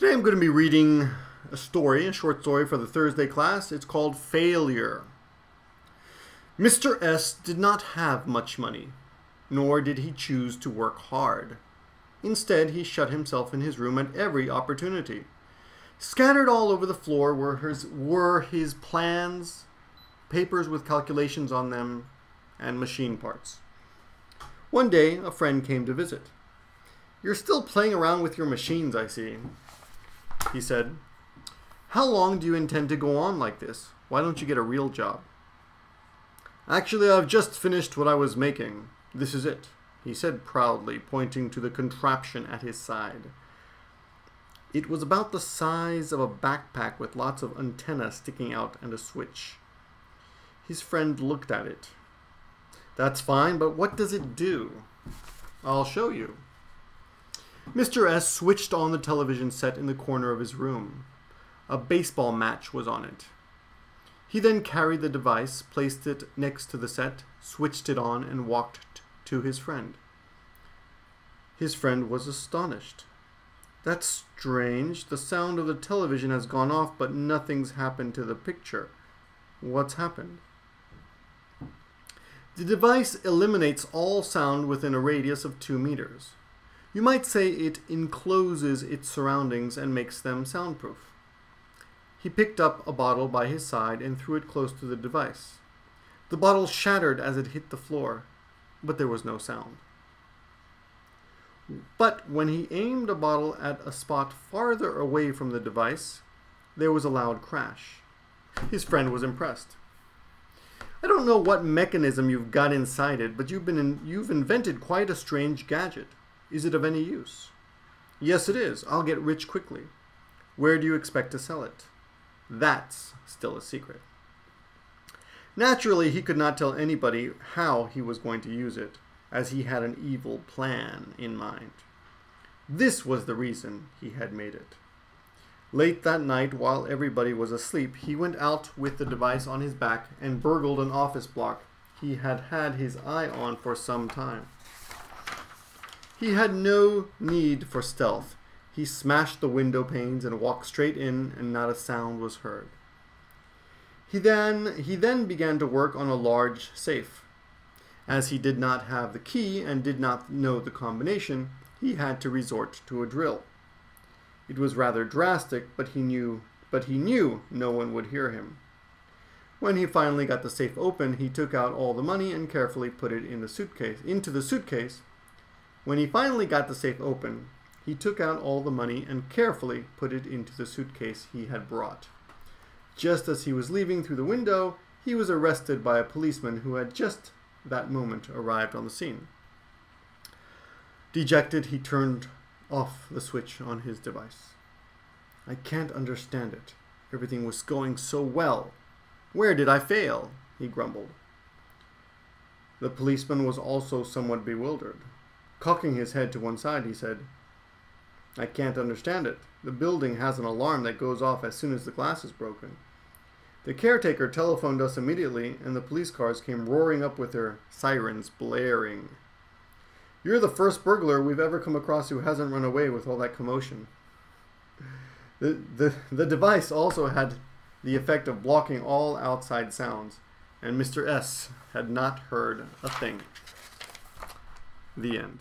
Today I'm going to be reading a short story for the Thursday class. It's called Failure. Mr. S did not have much money, nor did he choose to work hard. Instead, he shut himself in his room at every opportunity. Scattered all over the floor were his plans, papers with calculations on them, and machine parts. One day, a friend came to visit. "You're still playing around with your machines, I see," he said. "How long do you intend to go on like this? Why don't you get a real job?" "Actually, I've just finished what I was making. This is it," he said proudly, pointing to the contraption at his side. It was about the size of a backpack with lots of antennae sticking out and a switch. His friend looked at it. "That's fine, but what does it do?" "I'll show you." Mr. S switched on the television set in the corner of his room. A baseball match was on it. He then carried the device, placed it next to the set, switched it on, and walked to his friend. His friend was astonished. "That's strange. The sound of the television has gone off, but nothing's happened to the picture. What's happened?" The device eliminates all sound within a radius of 2 meters. You might say it encloses its surroundings and makes them soundproof. He picked up a bottle by his side and threw it close to the device. The bottle shattered as it hit the floor, but there was no sound. But when he aimed a bottle at a spot farther away from the device, there was a loud crash. His friend was impressed. "I don't know what mechanism you've got inside it, but you've invented quite a strange gadget. Is it of any use?" "Yes, it is. I'll get rich quickly." "Where do you expect to sell it?" "That's still a secret." Naturally, he could not tell anybody how he was going to use it, as he had an evil plan in mind. This was the reason he had made it. Late that night, while everybody was asleep, he went out with the device on his back and burgled an office block he had had his eye on for some time. He had no need for stealth. He smashed the window panes and walked straight in, and not a sound was heard. He then began to work on a large safe. As he did not have the key and did not know the combination, he had to resort to a drill. It was rather drastic, but he knew no one would hear him. When he finally got the safe open, he took out all the money and carefully put it into the suitcase. When he finally got the safe open, he took out all the money and carefully put it into the suitcase he had brought. Just as he was leaving through the window, he was arrested by a policeman who had just that moment arrived on the scene. Dejected, he turned off the switch on his device. "I can't understand it. Everything was going so well. Where did I fail?" he grumbled. The policeman was also somewhat bewildered. Cocking his head to one side, he said, "I can't understand it. The building has an alarm that goes off as soon as the glass is broken. The caretaker telephoned us immediately, and the police cars came roaring up with their sirens blaring. You're the first burglar we've ever come across who hasn't run away with all that commotion." The device also had the effect of blocking all outside sounds, and Mr. S had not heard a thing. The end.